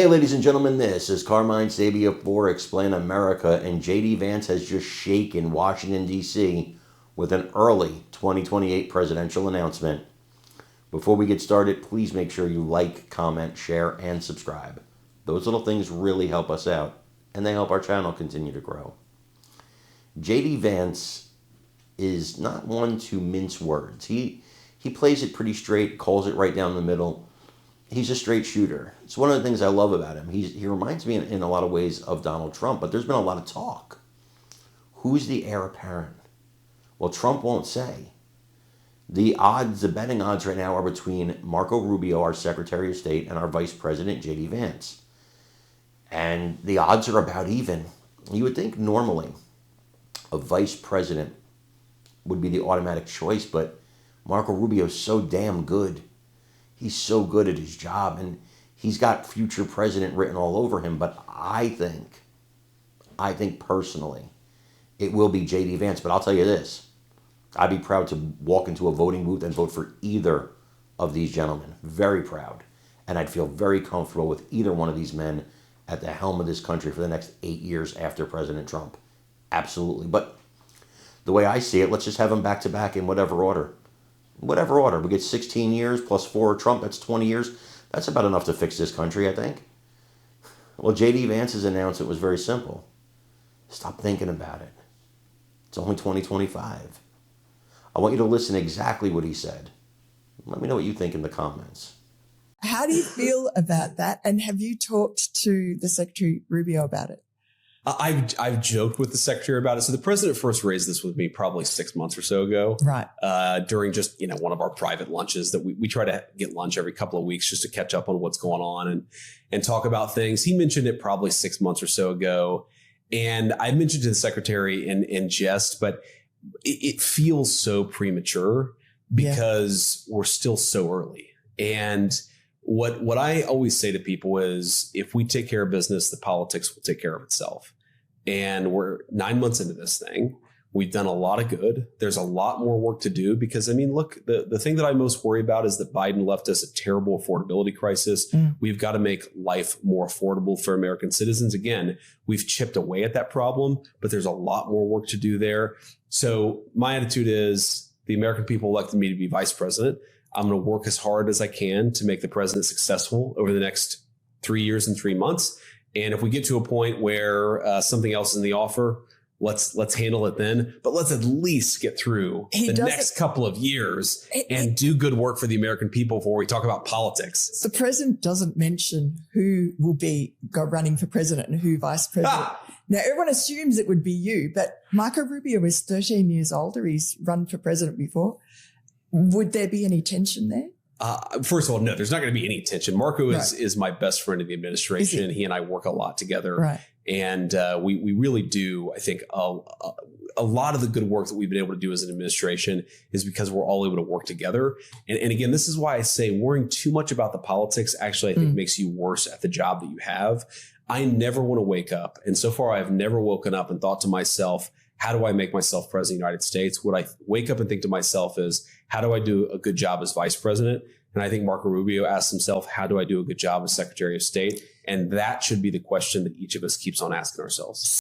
Hey, ladies and gentlemen, this is Carmine Sabia for Explain America, and JD Vance has just shaken Washington, D.C. with an early 2028 presidential announcement. Before we get started, please make sure you like, comment, share, and subscribe. Those little things really help us out, and they help our channel continue to grow. JD Vance is not one to mince words. He plays it pretty straight, calls it right down the middle. He's a straight shooter. It's one of the things I love about him. He reminds me in a lot of ways of Donald Trump, but there's been a lot of talk. Who's the heir apparent? Well, Trump won't say. The betting odds right now are between Marco Rubio, our Secretary of State, and our Vice President, J.D. Vance. And the odds are about even. You would think normally a vice president would be the automatic choice, but Marco Rubio is so damn good. He's so good at his job, and he's got future president written all over him. But I think personally, it will be J.D. Vance. But I'll tell you this. I'd be proud to walk into a voting booth and vote for either of these gentlemen. Very proud. And I'd feel very comfortable with either one of these men at the helm of this country for the next 8 years after President Trump. Absolutely. But the way I see it, let's just have them back to back in whatever order. Whatever order. We get 16 years plus 4 Trump, that's 20 years. That's about enough to fix this country, I think. Well, J.D. Vance's announcement was very simple. Stop thinking about it. It's only 2025. I want you to listen to exactly what he said. Let me know what you think in the comments. How do you feel about that? And have you talked to the Secretary Rubio about it? I've joked with the secretary about it. So the president first raised this with me probably 6 months or so ago, right? During just one of our private lunches that we try to get lunch every couple of weeks just to catch up on what's going on and talk about things. He mentioned it probably 6 months or so ago, and I mentioned to the secretary in jest, but it feels so premature because we're still so early. And what I always say to people is, if we take care of business, the politics will take care of itself. And we're 9 months into this thing. We've done a lot of good. There's a lot more work to do because, look, the thing that I most worry about is that Biden left us a terrible affordability crisis. We've got to make life more affordable for American citizens. Again, we've chipped away at that problem, but there's a lot more work to do there. So my attitude is, the American people elected me to be vice president. I'm going to work as hard as I can to make the president successful over the next 3 years and 3 months. And if we get to a point where something else is in the offer, let's handle it then. But let's at least get through the next couple of years and do good work for the American people before we talk about politics. The president doesn't mention who will be running for president and who vice president. Now, everyone assumes it would be you, but Marco Rubio is 13 years older. He's run for president before. Would there be any tension there? First of all, no, there's not going to be any tension. Marco is my best friend in the administration. He and I work a lot together. Right. And we really do, I think, a lot of the good work that we've been able to do as an administration is because we're all able to work together. And again, this is why I say worrying too much about the politics actually, I think, makes you worse at the job that you have. I never want to wake up. And so far, I've never woken up and thought to myself, how do I make myself president of the United States? What I wake up and think to myself is, how do I do a good job as vice president? And I think Marco Rubio asks himself, how do I do a good job as Secretary of State? And that should be the question that each of us keeps on asking ourselves.